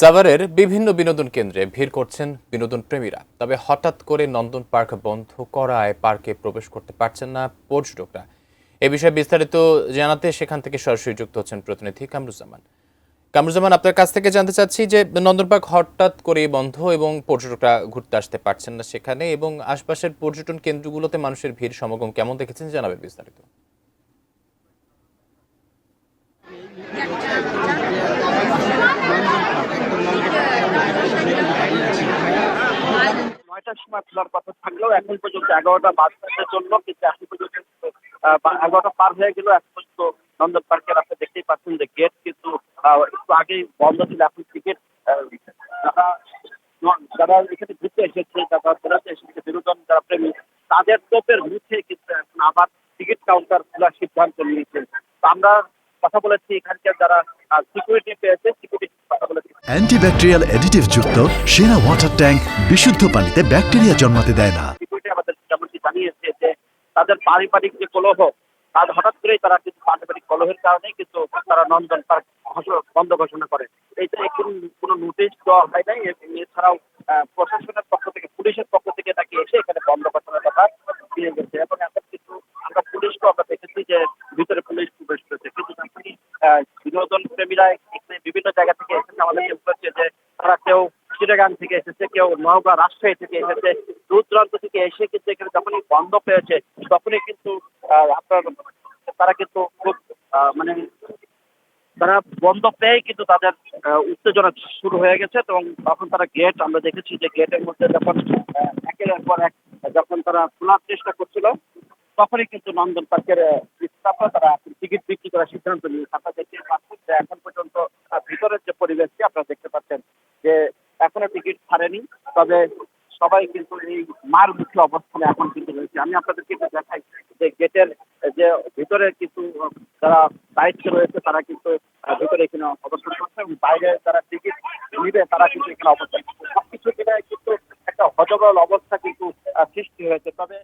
সাভারের বিভিন্ন বিনোদন কেন্দ্রে ভিড় করছেন বিনোদন প্রেমীরা। তবে হঠাৎ করে নন্দন পার্ক বন্ধ করায় পার্কে প্রবেশ করতে পারছেন না পর্যটকরা। এ বিষয়ে বিস্তারিত জানাতে সেখান থেকে সরাসরি যুক্ত হচ্ছেন প্রতিনিধি কামরুজ্জামান। কামরুজ্জামান, আপনার কাছ থেকে জানতে চাচ্ছি যে নন্দন পার্ক হঠাৎ করে বন্ধ এবং পর্যটকরা ঘুরতে আসতে পারছেন না সেখানে, এবং আশপাশের পর্যটন কেন্দ্রগুলোতে মানুষের ভিড় সমাগম কেমন দেখেছেন, জানাবেন বিস্তারিত। ৯টার সময় খোলার কথা থাকলেও এখন পর্যন্ত ১১টা বাজতে চললো, কিন্তু এখন পর্যন্ত ১১টা পার হয়ে গেলেও এখন পর্যন্ত নন্দন পার্কের আপনি দেখতেই পাচ্ছেন যে গেট কিন্তু একটু আগেই বন্ধ ছিল। এখন টিকিট যারা যারা এখানে ঘুরতে এসেছে, যারা বেড়াতে এসেছে, বিনোদন যারা প্রেমী, তাদের তোপের মুখে কিন্তু এখন আবার টিকিট কাউন্টার খোলার সিদ্ধান্ত নিয়েছে। তো আমরা কথা বলেছি এখানকার যারা সিকিউরিটি পেয়েছে, সিকিউরিটি কথা বলেছি। অ্যান্টিব্যাকটেরিয়াল অ্যাডিটিভ যুক্ত সেরা ওয়াটার ট্যাঙ্ক বিশুদ্ধ পানিতে ব্যাকটেরিয়া জন্মাতে দেয় না। সিকিউরিটি আমাদের যেমনটি জানিয়েছে যে তাদের পারিবারিক যে কলহ, তার হঠাৎ করেই তারা কিন্তু পারিবারিক কলহের কারণেই কিন্তু তারা নন্দন পার্ক বন্ধ ঘোষণা করে। এইটা কোনো নোটিশ দেওয়া হয় নাই। এছাড়াও প্রশাসনের পক্ষ থেকে, পুলিশের পক্ষ থেকে নাকি এসে এখানে বন্ধ ঘোষণার কথা দিয়ে গেছে। এবং এখন কিন্তু আমরা পুলিশকেও আমরা দেখেছি যে ভিতরে পুলিশ প্রবেশ করেছে। কিন্তু যখনই বিনোদন প্রেমীরা এখানে বিভিন্ন জায়গা থেকে এসেছে, আমাদেরকে বলেছে যে তারা কেউ চিটাগাং থেকে এসেছে, কেউ নওগাঁ, রাজশাহী থেকে এসেছে, দূর দূরান্ত থেকে এসে কিন্তু এখানে যখনই বন্ধ পেয়েছে তখনই কিন্তু আপনার তারা কিন্তু খুব মানে তারা বন্ধ পেয়ে কিন্তু তাদের উত্তেজনা শুরু হয়ে গেছে। এবং তখন তারা গেট, আমরা দেখেছি যে গেটের মধ্যে যখন একের পর এক যখন তারা খোলার চেষ্টা করছিল, তখনই কিন্তু নন্দন পার্কের স্টাফরা তারা টিকিট বিক্রি করার সিদ্ধান্ত নিয়েছে। আপনারা দেখতে পাচ্ছেন যে এখন পর্যন্ত ভিতরের যে পরিবেশটি আপনারা দেখতে পাচ্ছেন যে এখনো টিকিট ছাড়েনি। তবে সবাই কিন্তু এই মার মুখে অবস্থানে এখন কিন্তু রয়েছে। আমি আপনাদেরকে একটু দেখাই যে গেটের যে ভিতরে কিন্তু যারা দায়িত্বে রয়েছে তারা কিন্তু ভিতরে এখানে অবস্থান করছে, এবং বাইরে যারা টিকিট নিবে তারা কিন্তু এখানে অবস্থান করছে। সবকিছু মিলে কিন্তু একটা হযবল অবস্থা কিন্তু সৃষ্টি হয়েছে। তবে